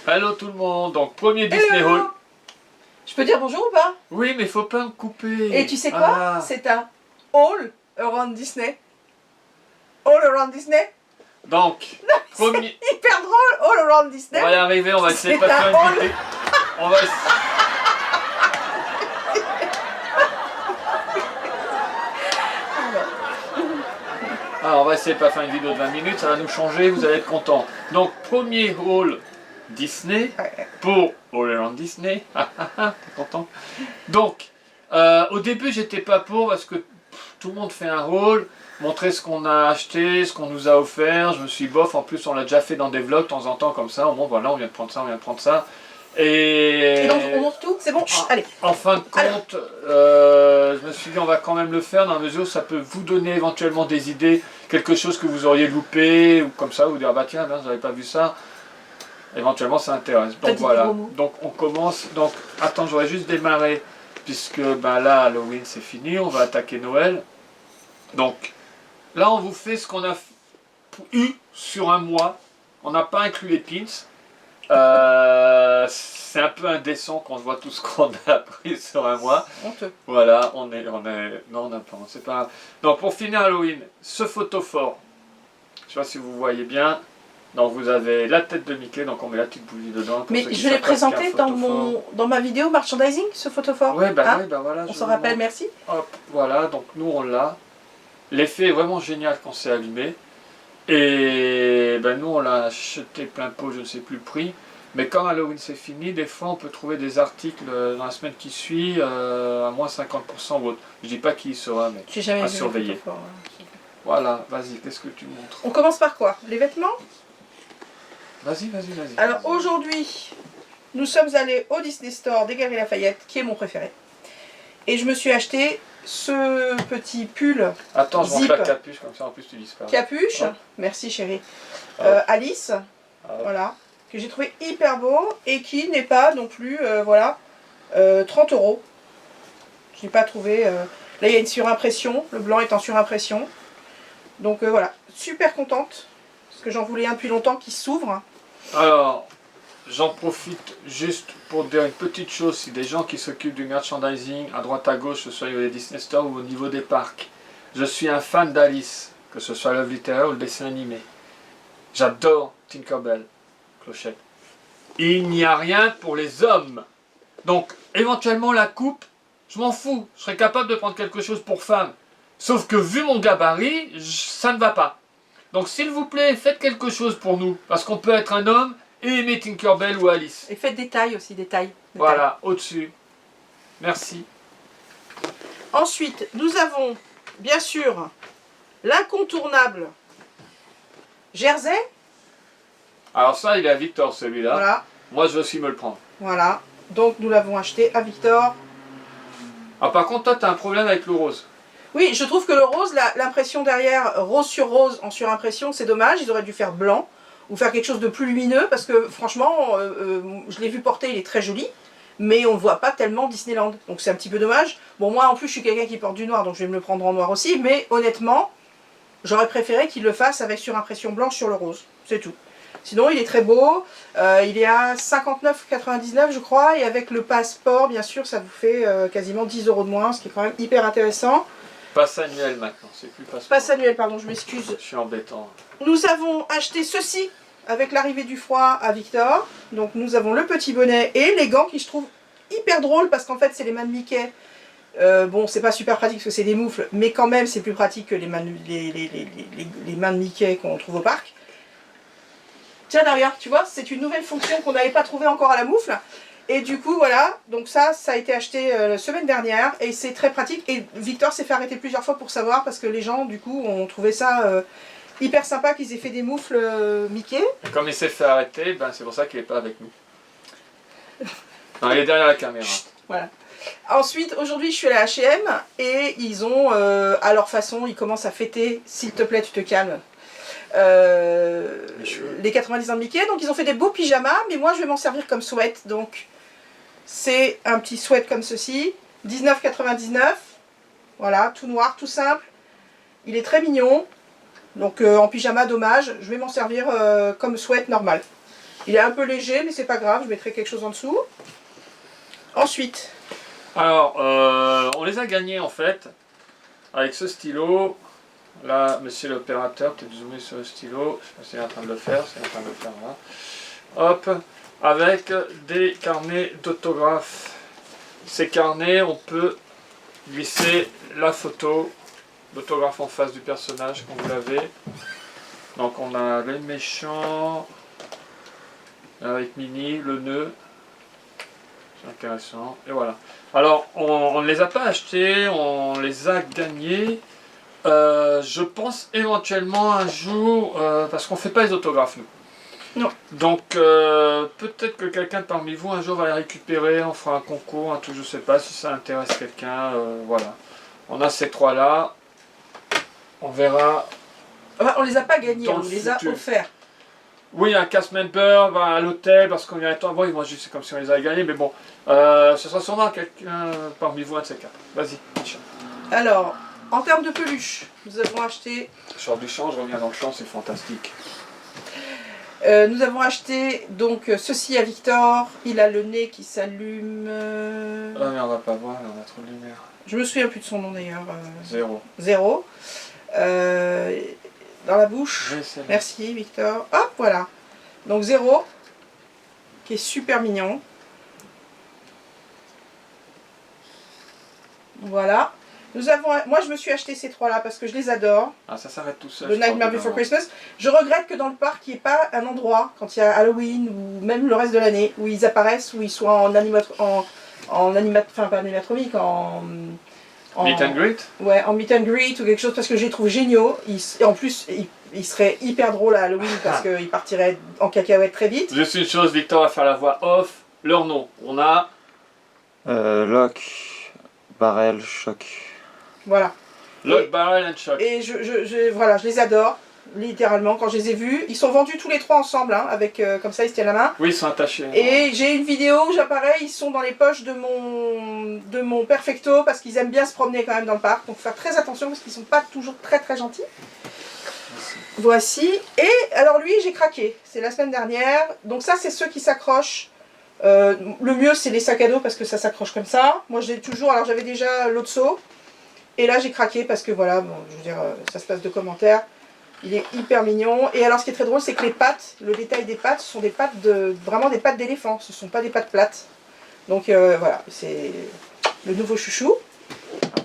Hello tout le monde, donc premier Disney Haul. Je peux dire bonjour ou pas? Oui, mais faut pas me couper. Et tu sais quoi? C'est un All Around Disney. All Around Disney. Donc, premier... C'est hyper drôle, All Around Disney. On va y arriver, on va essayer de pas faire une vidéo. On va essayer... Alors, on va essayer de pas faire une vidéo de 20 minutes, ça va nous changer, vous allez être contents. Donc, premier haul Disney pour All Around Disney. T'es content? Donc, au début, j'étais pas pour parce que tout le monde fait un haul, montrer ce qu'on a acheté, ce qu'on nous a offert. Je me suis bof, en plus, on l'a déjà fait dans des vlogs de temps en temps comme ça. Au moins, voilà, on vient de prendre ça, on vient de prendre ça. Et donc, on montre tout? C'est bon? Allez. En fin de compte, je me suis dit on va quand même le faire dans la mesure où ça peut vous donner éventuellement des idées, quelque chose que vous auriez loupé, ou comme ça, vous dire bah tiens, vous n'avez pas vu ça. Éventuellement ça intéresse. Donc voilà, donc on commence. Donc attends, j'aurais juste démarré, puisque ben là Halloween c'est fini, on va attaquer Noël. Donc là on vous fait ce qu'on a eu sur un mois. On n'a pas inclus les pins. C'est un peu indécent quand on voit tout ce qu'on a appris sur un mois. Honteux. Voilà, on est, non, on n'a pas, c'est pas. Donc pour finir Halloween, ce photophore, je sais pas si vous voyez bien. Donc vous avez la tête de Mickey, donc on met la petite bougie dedans. Mais je l'ai présenté dans ma vidéo merchandising, ce photophore. Oui, bah, oui, bah voilà. On s'en rappelle, merci. Hop, voilà, donc nous on l'a. L'effet est vraiment génial quand c'est allumé. Et ben nous on l'a acheté plein pot, je ne sais plus le prix. Mais quand Halloween c'est fini, des fois on peut trouver des articles dans la semaine qui suit à moins 50% ou autre. Je dis pas qui y sera, mais à surveiller. Voilà, vas-y, qu'est-ce que tu montres? On commence par quoi? Les vêtements? Vas-y. Alors aujourd'hui, nous sommes allés au Disney Store des Galeries Lafayette, qui est mon préféré. Et je me suis acheté ce petit pull. Attends, je monte la capuche, comme ça en plus tu disparais. Capuche, hop. Merci chérie. Hop. Alice, hop. voilà, que j'ai trouvé hyper beau et qui n'est pas non plus, voilà, 30 €. Je n'ai pas trouvé. Là il y a une surimpression, le blanc est en surimpression. Donc voilà, super contente, parce que j'en voulais un depuis longtemps qui s'ouvre. Alors, j'en profite juste pour dire une petite chose, si des gens qui s'occupent du merchandising à droite à gauche, que ce soit au niveau des Disney Store ou au niveau des parcs, je suis un fan d'Alice, que ce soit l'œuvre littéraire ou le dessin animé. J'adore Tinkerbell, Clochette. Il n'y a rien pour les hommes. Donc, éventuellement la coupe, je m'en fous, je serais capable de prendre quelque chose pour femme. Sauf que vu mon gabarit, ça ne va pas. Donc s'il vous plaît, faites quelque chose pour nous, parce qu'on peut être un homme et aimer Tinkerbell ou Alice. Et faites des tailles aussi, des tailles. Voilà, au-dessus. Merci. Ensuite, nous avons, bien sûr, l'incontournable Jersey. Alors ça, il est à Victor, celui-là. Voilà. Moi, je veux aussi me le prendre. Voilà. Donc, nous l'avons acheté à Victor. Ah, par contre, toi, tu as un problème avec le rose. Oui, je trouve que le rose, l'impression derrière, rose sur rose en surimpression, c'est dommage. Ils auraient dû faire blanc ou faire quelque chose de plus lumineux parce que franchement, je l'ai vu porter, il est très joli. Mais on ne voit pas tellement Disneyland. Donc c'est un petit peu dommage. Bon, moi en plus, je suis quelqu'un qui porte du noir, donc je vais me le prendre en noir aussi. Mais honnêtement, j'aurais préféré qu'il le fasse avec surimpression blanche sur le rose. C'est tout. Sinon, il est très beau. Il est à 59,99 je crois. Et avec le passeport, bien sûr, ça vous fait quasiment 10 € de moins, ce qui est quand même hyper intéressant. Passe annuel maintenant, c'est plus passeport. Passe annuel, pardon, je m'excuse. Je suis embêtant. Nous avons acheté ceci avec l'arrivée du froid à Victor. Donc nous avons le petit bonnet et les gants qui je trouve hyper drôles parce qu'en fait c'est les mains de Mickey. Bon, c'est pas super pratique parce que c'est des moufles, mais quand même c'est plus pratique que les mains de Mickey qu'on trouve au parc. Tiens derrière, tu vois, c'est une nouvelle fonction qu'on n'avait pas trouvée encore à la moufle. Et du coup, voilà, donc ça a été acheté la semaine dernière et c'est très pratique. Et Victor s'est fait arrêter plusieurs fois pour savoir parce que les gens, du coup, ont trouvé ça hyper sympa qu'ils aient fait des moufles Mickey. Et comme il s'est fait arrêter, ben c'est pour ça qu'il n'est pas avec nous. Non, il est derrière la caméra. Chut, voilà. Ensuite, aujourd'hui, je suis à la H&M et ils ont, à leur façon, ils commencent à fêter, s'il te plaît, tu te calmes, les 90 ans de Mickey. Donc ils ont fait des beaux pyjamas, mais moi je vais m'en servir comme sweat. Donc c'est un petit sweat comme ceci, 19,99 €. Voilà, tout noir, tout simple. Il est très mignon. Donc en pyjama, dommage. Je vais m'en servir comme sweat normal. Il est un peu léger, mais c'est pas grave, je mettrai quelque chose en dessous. Ensuite, Alors, on les a gagnés en fait avec ce stylo. Là, monsieur l'opérateur, peut-être zoomer sur le stylo. Je sais pas s'il est en train de le faire, c'est en train de le faire là. Hop, avec des carnets d'autographes. Ces carnets, on peut glisser la photo d'autographe en face du personnage quand vous l'avez. Donc on a le méchant avec Minnie, le nœud. C'est intéressant. Et voilà. Alors on ne les a pas achetés, on les a gagnés. Je pense éventuellement un jour, parce qu'on ne fait pas les autographes nous. Non. Donc peut-être que quelqu'un parmi vous un jour va les récupérer, on fera un concours, un truc, je sais pas si ça intéresse quelqu'un. Voilà. On a ces trois là. On verra. enfin, on les a pas gagnés, Dans on le les a futur. offerts. Oui, un cast member va à l'hôtel parce qu'on y a un temps. Bon, moi c'est comme si on les avait gagnés, mais bon. Ce sera sûrement quelqu'un parmi vous, un de ces quatre. Vas-y, Michel. Alors, en termes de peluche, nous avons acheté... Je sors du champ, je reviens dans le champ, c'est fantastique. nous avons acheté donc ceci à Victor. Il a le nez qui s'allume. Ah mais on va pas voir, on a trop de lumière. Je me souviens plus de son nom d'ailleurs. Zéro. Zéro. Dans la bouche. Oui, c'est bon. Merci Victor. Hop, voilà. Donc Zéro, qui est super mignon. Voilà. Nous avons, moi je me suis acheté ces trois là parce que je les adore. Ah, ça s'arrête tout seul. Le je crois, Nightmare au bout Before d'un moment. Christmas. Je regrette que dans le parc il n'y ait pas un endroit, quand il y a Halloween ou même le reste de l'année, où ils apparaissent, où ils soient en enfin pas animatronique, en Meet and greet. ouais, en meet and greet ou quelque chose parce que je les trouve géniaux. Et en plus, ils seraient hyper drôles à Halloween parce qu'ils partiraient en cacahuète très vite. Juste une chose, Victor va faire la voix off. Leur nom. On a. Lock, Barrel, Choc. Voilà. Lock, Barrel and Shock. Et voilà, je les adore, littéralement, quand je les ai vus. Ils sont vendus tous les trois ensemble, hein, avec comme ça, ils se tiennent la main. Oui, ils sont attachés. Et j'ai une vidéo où j'apparais, ils sont dans les poches de mon Perfecto parce qu'ils aiment bien se promener quand même dans le parc. Donc faut faire très attention parce qu'ils sont pas toujours très très gentils. Voici. Et alors lui, j'ai craqué. C'est la semaine dernière. Donc ça, c'est ceux qui s'accrochent. Le mieux, c'est les sacs à dos parce que ça s'accroche comme ça. Moi, j'ai toujours. Alors j'avais déjà l'autre saut. Et là, j'ai craqué parce que voilà, bon, je veux dire, ça se passe de commentaires. Il est hyper mignon. Et alors, ce qui est très drôle, c'est que les pattes, le détail des pattes, ce sont des pattes vraiment des pattes d'éléphant. Ce ne sont pas des pattes plates. Donc voilà, c'est le nouveau chouchou.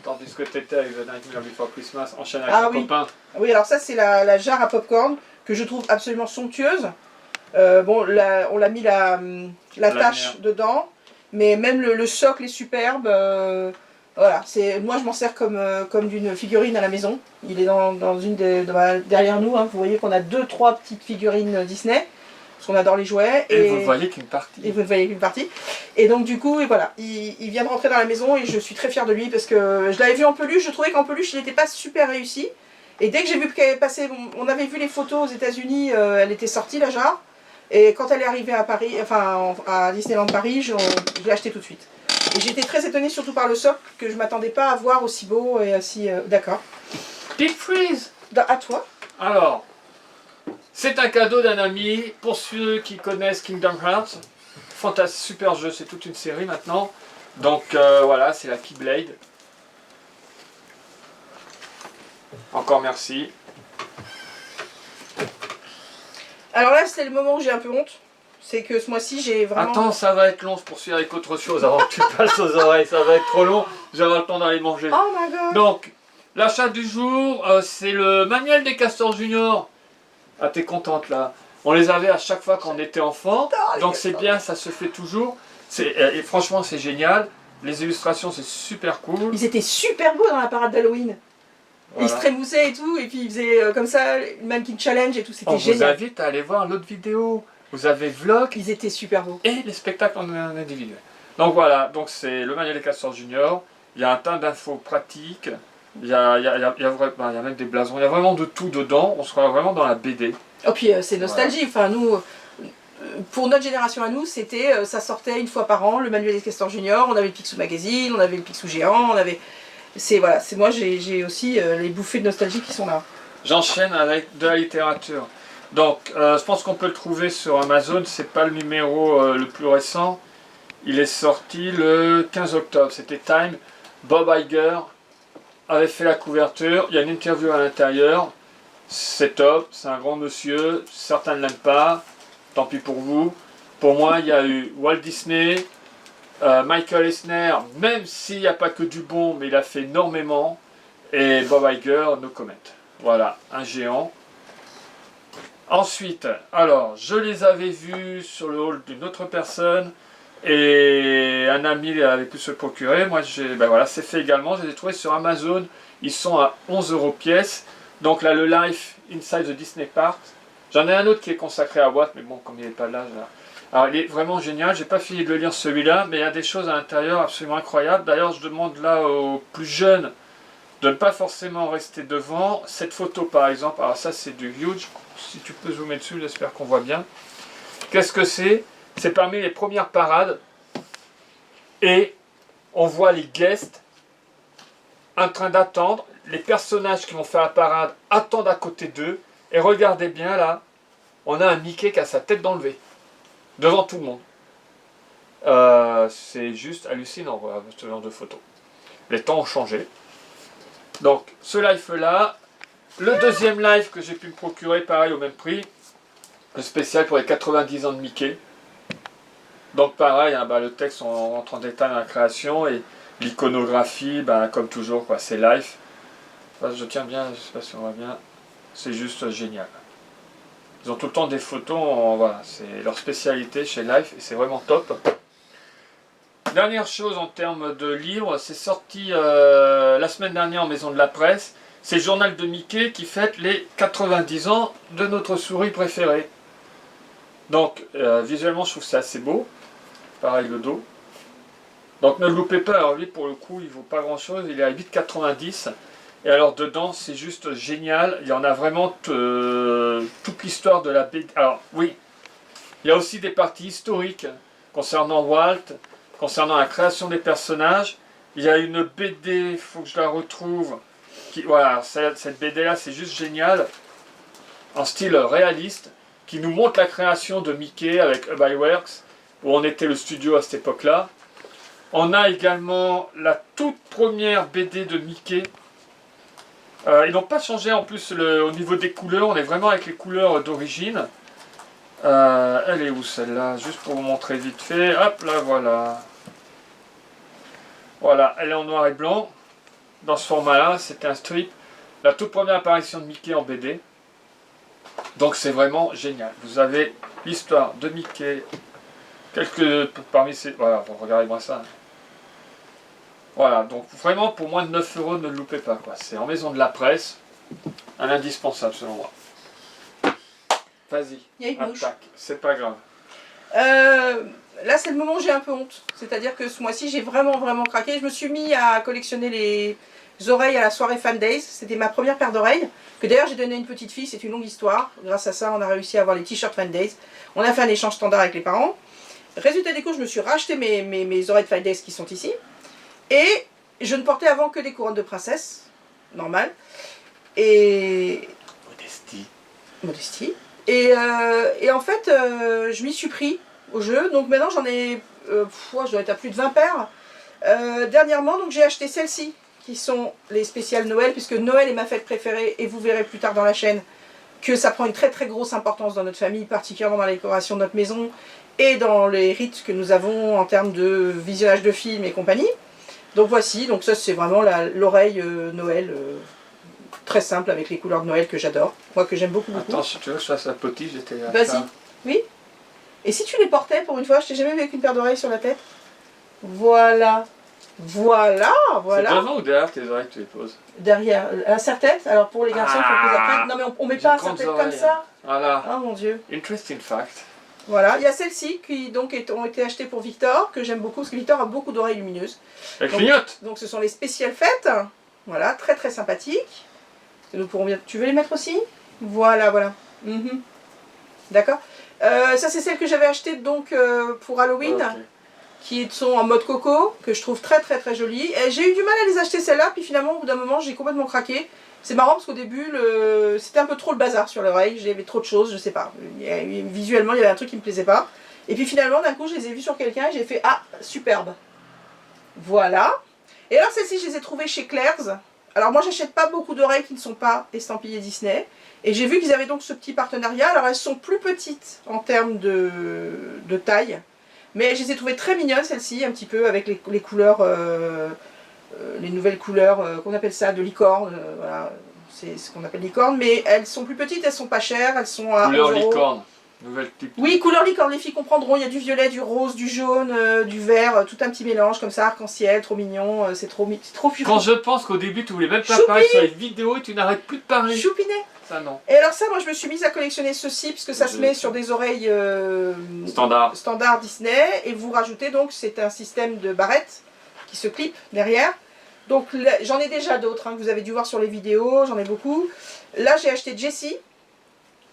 Tandis que t'étais avec The Nightmare Before Christmas, enchaîne avec Ah ton oui. copain. Oui, alors ça, c'est la jarre à popcorn que je trouve absolument somptueuse. Bon, on l'a mis la tache dedans. Mais même le socle est superbe. Voilà, moi je m'en sers comme d'une figurine à la maison. Il est dans une derrière nous, hein. Vous voyez qu'on a 2-3 petites figurines Disney, parce qu'on adore les jouets. Et vous ne voyez qu'une partie. Et vous ne voyez qu'une partie. Et donc du coup, et voilà, il vient de rentrer dans la maison et je suis très fière de lui parce que je l'avais vu en peluche, je trouvais qu'en peluche il n'était pas super réussi. Et dès que j'ai vu qu'elle passait, on avait vu les photos aux États-Unis, elle était sortie la jarre. Et quand elle est arrivée à Paris, enfin à Disneyland Paris, je l'ai acheté tout de suite. Et j'étais très étonnée, surtout par le socle, que je ne m'attendais pas à voir aussi beau et aussi... d'accord. Deep Freeze. À toi. Alors, c'est un cadeau d'un ami pour ceux qui connaissent Kingdom Hearts. Fantastique, super jeu, c'est toute une série maintenant. Donc voilà, c'est la Keyblade. Encore merci. Alors là, c'est le moment où j'ai un peu honte. C'est que ce mois-ci, j'ai vraiment... Attends, ça va être long, je poursuis avec autre chose avant que tu passes aux oreilles. Ça va être trop long, j'aurai le temps d'aller manger. Oh my god. Donc, l'achat du jour, c'est le manuel des Castors Junior. Ah, t'es contente là. On les avait à chaque fois quand on était enfant. Donc c'est bien, ça se fait toujours. Et franchement, c'est génial. Les illustrations, c'est super cool. Ils étaient super beaux dans la parade d'Halloween. Voilà. Ils se trémoussaient et tout, et puis ils faisaient comme ça, le Mannequin Challenge et tout, c'était On vous génial. invite à aller voir l'autre vidéo. Vous avez vlog Ils étaient super beaux. et les spectacles en individuel. Donc voilà, donc c'est le manuel des Castors Junior. Il y a un tas d'infos pratiques. Il y a même des blasons. Il y a vraiment de tout dedans. On sera vraiment dans la BD. Oh puis c'est nostalgie, enfin nous, pour notre génération à nous, c'était, ça sortait une fois par an, le manuel des Castors Junior, on avait le Picsou Magazine, on avait le Picsou Géant, on avait... Voilà, moi j'ai aussi les bouffées de nostalgie qui sont là. J'enchaîne avec de la littérature. Donc, je pense qu'on peut le trouver sur Amazon. C'est pas le numéro le plus récent. Il est sorti le 15 octobre. C'était Time. Bob Iger avait fait la couverture. Il y a une interview à l'intérieur. C'est top. C'est un grand monsieur. Certains ne l'aiment pas. Tant pis pour vous. Pour moi, il y a eu Walt Disney, Michael Eisner, même s'il n'y a pas que du bon, mais il a fait énormément. Et Bob Iger, no comment. Voilà, un géant. Ensuite, alors, je les avais vus sur le hall d'une autre personne et un ami avait pu se procurer. Moi, ben voilà, c'est fait également. Je les ai trouvés sur Amazon. Ils sont à 11 € pièce. Donc là, le Life Inside the Disney Park. J'en ai un autre qui est consacré à Walt, mais bon, comme il n'est pas là, alors il est vraiment génial. J'ai pas fini de le lire celui-là, mais il y a des choses à l'intérieur absolument incroyables. D'ailleurs, je demande là aux plus jeunes de ne pas forcément rester devant. Cette photo, par exemple, alors ça, c'est du huge. Si tu peux zoomer dessus, j'espère qu'on voit bien. Qu'est-ce que c'est? C'est parmi les premières parades. Et on voit les guests en train d'attendre. Les personnages qui vont faire la parade attendent à côté d'eux. Et regardez bien là, on a un Mickey qui a sa tête d'enlevé. Devant tout le monde. C'est juste hallucinant, voilà, ce genre de photos. Les temps ont changé. Donc, ce live-là. Le deuxième live que j'ai pu me procurer, pareil, au même prix. Le spécial pour les 90 ans de Mickey. Donc, pareil, hein, le texte, on rentre en détail dans la création. Et l'iconographie, comme toujours, c'est live. Enfin, je tiens bien, je ne sais pas si on voit bien. C'est juste génial. Ils ont tout le temps des photos, voilà, c'est leur spécialité chez Life et c'est vraiment top. Dernière chose en termes de livres, c'est sorti la semaine dernière en Maison de la Presse. C'est le journal de Mickey qui fête les 90 ans de notre souris préférée. Donc visuellement je trouve ça assez beau. Pareil le dos. Donc ne le loupez pas, alors lui pour le coup il vaut pas grand chose, il est à 8,90 €. Et alors dedans c'est juste génial, il y en a vraiment toute l'histoire de la BD. Alors oui, il y a aussi des parties historiques concernant Walt, concernant la création des personnages. Il y a une BD, il faut que je la retrouve. Voilà, cette BD là c'est juste génial, en style réaliste, qui nous montre la création de Mickey avec Ub Iwerks, où on était le studio à cette époque là. On a également la toute première BD de Mickey. Ils n'ont pas changé en plus au niveau des couleurs, on est vraiment avec les couleurs d'origine. Elle est où celle-là? Juste pour vous montrer vite fait. Hop, là voilà. Voilà, elle est en noir et blanc. Dans ce format-là, c'était un strip. La toute première apparition de Mickey en BD. Donc c'est vraiment génial. Vous avez l'histoire de Mickey. Quelques parmi ces... Voilà, regardez-moi ça. Voilà, donc vraiment pour moins de 9 €, ne le loupez pas. C'est en Maison de la Presse, un indispensable selon moi. Vas-y, il y a une mouche. C'est pas grave. Là c'est le moment où j'ai un peu honte. C'est-à-dire que ce mois-ci j'ai vraiment craqué. Je me suis mis à collectionner les oreilles à la soirée Fan Days. C'était ma première paire d'oreilles, que d'ailleurs j'ai donné à une petite fille, c'est une longue histoire. Grâce à ça on a réussi à avoir les t-shirts Fan Days. On a fait un échange standard avec les parents. Résultat des courses, je me suis racheté mes oreilles de Fan Days qui sont ici. Et je ne portais avant que des couronnes de princesse, normal. Et... Modestie. Et en fait, je m'y suis pris au jeu. Donc maintenant, j'en ai... je dois être à plus de 20 paires. Dernièrement, donc j'ai acheté celles-ci, qui sont les spéciales Noël, puisque Noël est ma fête préférée. Et vous verrez plus tard dans la chaîne que ça prend une très grosse importance dans notre famille, particulièrement dans la décoration de notre maison et dans les rites que nous avons en termes de visionnage de films et compagnie. Donc voici, donc ça c'est vraiment l'oreille Noël, très simple avec les couleurs de Noël que j'adore, moi que j'aime beaucoup. Attends, si tu veux que je fasse la potiche, j'étais là. Vas-y, oui. Et si tu les portais pour une fois, je t'ai jamais vu avec une paire d'oreilles sur la tête. Voilà, voilà. C'est devant ou derrière tes oreilles que tu les poses? Derrière, la serre-tête, alors pour les garçons, il faut poser après. Non mais on met pas la serre-tête comme ça. Voilà. Oh mon Dieu. Interesting fact. Voilà, il y a celles-ci qui donc ont été achetées pour Victor, que j'aime beaucoup, parce que Victor a beaucoup d'oreilles lumineuses. Elle clignote. Donc ce sont les spéciales fêtes, voilà, très sympathiques. Nous pourrons bien... Tu veux les mettre aussi? Voilà. D'accord. Ça c'est celles que j'avais achetées donc pour Halloween, okay, qui sont en mode coco, que je trouve très jolies. Et j'ai eu du mal à les acheter celles-là, puis finalement au bout d'un moment j'ai complètement craqué. C'est marrant parce qu'au début, c'était un peu trop le bazar sur l'oreille, j'avais trop de choses, je sais pas. Visuellement, il y avait un truc qui me plaisait pas. Et puis finalement, d'un coup, je les ai vus sur quelqu'un et j'ai fait « Ah, superbe !» Voilà. Et alors celles-ci, je les ai trouvées chez Claire's. Alors moi, j'achète pas beaucoup d'oreilles qui ne sont pas estampillées Disney. Et j'ai vu qu'ils avaient donc ce petit partenariat. Alors elles sont plus petites en termes de taille. Mais je les ai trouvées très mignonnes, celles-ci, un petit peu, avec les couleurs... les nouvelles couleurs, qu'on appelle ça, de licorne, voilà, c'est ce qu'on appelle licorne, mais elles sont plus petites, elles sont pas chères, elles sont à Couleur 11 €. licorne, nouvelle type. Oui, couleur licorne, les filles comprendront, il y a du violet, du rose, du jaune, du vert, tout un petit mélange comme ça, arc-en-ciel, trop mignon, c'est trop fifou. Quand je pense qu'au début tu voulais même pas Choupi. parler sur les vidéos et tu n'arrêtes plus de parler. Choupinet. Ça non. Et alors ça, moi je me suis mise à collectionner ceci, puisque ça se met sur des oreilles standard Disney, et vous rajoutez donc, c'est un système de barrette qui se clip derrière. Donc j'en ai déjà d'autres, hein, que vous avez dû voir sur les vidéos, j'en ai beaucoup. Là j'ai acheté Jessie,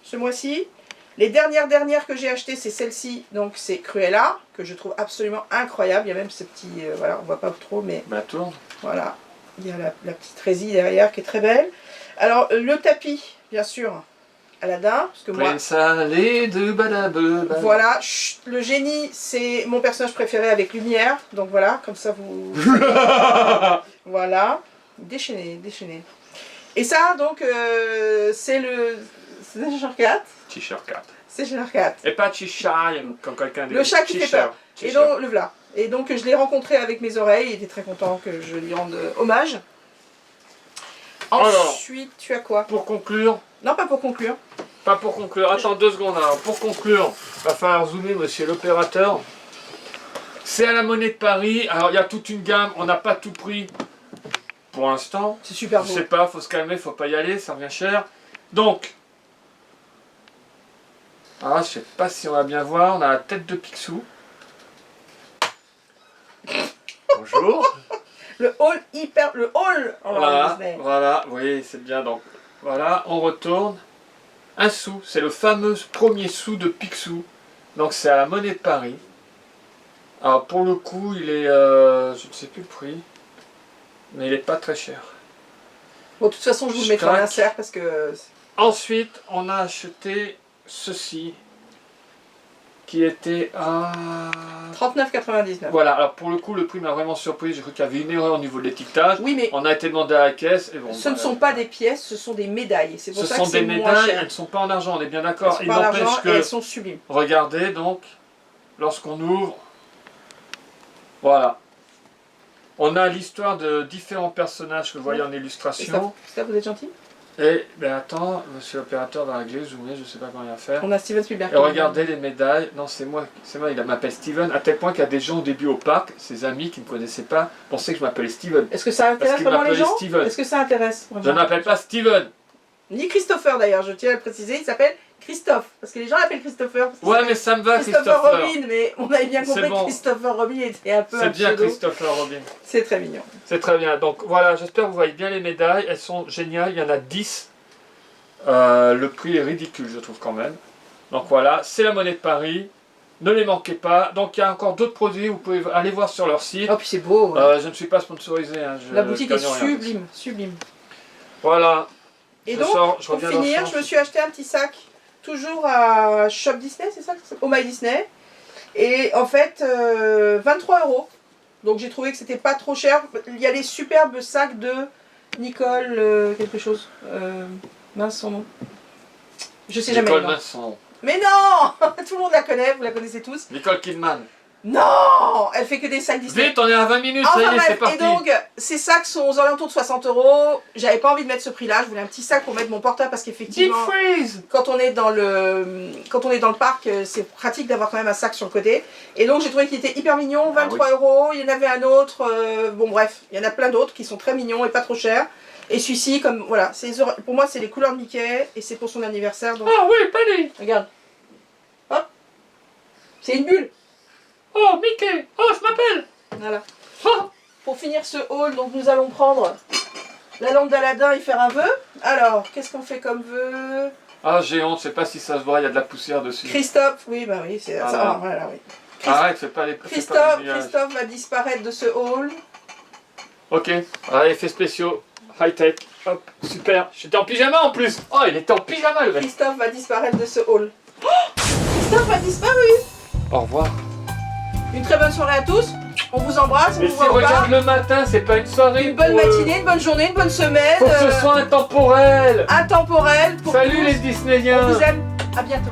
ce mois-ci. Les dernières que j'ai achetées, c'est celle-ci, donc c'est Cruella, que je trouve absolument incroyable. Il y a même ce petit, voilà, on voit pas trop, mais Bah tourne. voilà. Il y a la petite résille derrière qui est très belle. Alors le tapis, bien sûr, Aladdin, parce que moi... Prince allez de badabeu. Voilà, chut, le génie, c'est mon personnage préféré avec lumière, donc voilà, comme ça vous... Voilà, déchaîné. Et ça, donc, c'est le... C'est Cheshire Cat. Cheshire Cat. C'est Cheshire Cat. Et pas Cheshire, comme quelqu'un dit. Le chat qui fait peur. Et donc, le voilà. Et donc, je l'ai rencontré avec mes oreilles, il était très content que je lui rende hommage. Alors, ensuite, tu as quoi? Pour conclure... Non, pas pour conclure. Pas pour conclure, attends 2 secondes. Alors, pour conclure, va falloir zoomer, monsieur l'opérateur. C'est à la Monnaie de Paris. Alors, il y a toute une gamme, on n'a pas tout pris pour l'instant. C'est super beau. Je sais pas, faut se calmer, faut pas y aller, ça revient cher. Donc, je sais pas si on va bien voir, on a la tête de Picsou. Bonjour. Le haul hyper... Le haul Voilà, oui, c'est bien. Donc, voilà, on retourne. Un sou, c'est le fameux premier sou de Picsou. Donc, c'est à la Monnaie de Paris. Alors, pour le coup, il est... je ne sais plus le prix. Mais il n'est pas très cher. Bon, de toute façon, je vous le mettrai en insert parce que... Ensuite, on a acheté ceci. Qui était à... 39,99. Voilà, alors pour le coup, le prix m'a vraiment surpris. J'ai cru qu'il y avait une erreur au niveau de l'étiquetage. Oui, mais on a été demandé à la caisse. Et bon, ce ne sont pas des pièces, ce sont des médailles. C'est pour ce ça sont que c'est des moins médailles, cher. elles ne sont pas en argent, on est bien Elles d'accord. sont Il pas en argent n'empêche et que... elles sont sublimes. Regardez donc, lorsqu'on ouvre, voilà. On a l'histoire de différents personnages que vous voyez en illustration. Ça, vous êtes gentil? Et, ben attends, monsieur l'opérateur va régler, zoomer, je sais pas comment il va faire. On a Steven Spielberg. Et regardez les médailles. Non, c'est moi, il m'appelle Steven, à tel point qu'il y a des gens au début au parc, ses amis qui ne me connaissaient pas, pensaient que je m'appelais Steven. Est-ce que ça intéresse vraiment les gens? Est-ce que ça intéresse vraiment? Je ne m'appelle pas Steven. Ni Christopher d'ailleurs, je tiens à le préciser, il s'appelle Christophe. Parce que les gens l'appellent Christopher. Ouais, mais ça me va, Christopher Robin, mais on avait bien compris bon. que Christopher Robin était un peu un C'est bien pseudo. Christopher Robin. C'est très mignon. C'est très bien. Donc voilà, j'espère que vous voyez bien les médailles. Elles sont géniales. Il y en a 10. Le prix est ridicule, je trouve quand même. Donc voilà, c'est la Monnaie de Paris. Ne les manquez pas. Donc il y a encore d'autres produits. Vous pouvez aller voir sur leur site. Oh, puis c'est beau. Ouais. Je ne suis pas sponsorisé. Hein, la boutique est gagne rien. sublime, sublime. Voilà. Et Je donc, sors, je pour reviens dans le finir, sens. je me suis acheté un petit sac, toujours à Shop Disney, c'est ça? Au My Disney. Et en fait, 23 €. Donc j'ai trouvé que c'était pas trop cher. Il y a les superbes sacs de Nicole, quelque chose. Mince son nom. Je sais jamais le Nicole nom. Vincent. Mais non tout le monde la connaît, vous la connaissez tous. Nicole Kidman. Non elle fait que des sacs Disney. Vite, on est à 20 minutes, ça Enfin y est, c'est bref, parti. et donc ces sacs sont aux alentours de 60 €. J'avais pas envie de mettre ce prix-là, je voulais un petit sac pour mettre mon portable parce Deep qu'effectivement, freeze. quand on est dans le parc, c'est pratique d'avoir quand même un sac sur le côté. Et donc j'ai trouvé qu'il était hyper mignon, 23 €. Il y en avait un autre, bon bref, il y en a plein d'autres qui sont très mignons et pas trop chers. Et celui-ci, comme voilà, pour moi c'est les couleurs de Mickey et c'est pour son anniversaire. Donc... Ah oui, Penny. Regarde. Hop. C'est une bulle. Oh, Mickey. Oh, je m'appelle. Voilà. Oh. Pour finir ce haul, donc nous allons prendre la lampe d'Aladin et faire un vœu. Alors, qu'est-ce qu'on fait comme vœu? Ah, j'ai honte, je sais pas si ça se voit, il y a de la poussière dessus. Christophe, oui, bah oui, c'est Voilà. ça. Voilà, oui. Arrête, c'est pas les Christophe va disparaître de ce haul. Ok, allez, effets spéciaux, high-tech. Hop, super. J'étais en pyjama en plus. Oh, il était en pyjama le mec. Christophe va disparaître de ce hall. Oh, Christophe a disparu. Au revoir. Une très bonne soirée à tous. On vous embrasse, on Mais vous si voit au bar. regarde le matin, c'est pas une soirée. Une bonne pour, matinée, une bonne journée, une bonne semaine. Faut que ce soit intemporel. Intemporel pour Salut tous. les Disneyiens. On vous aime. À bientôt.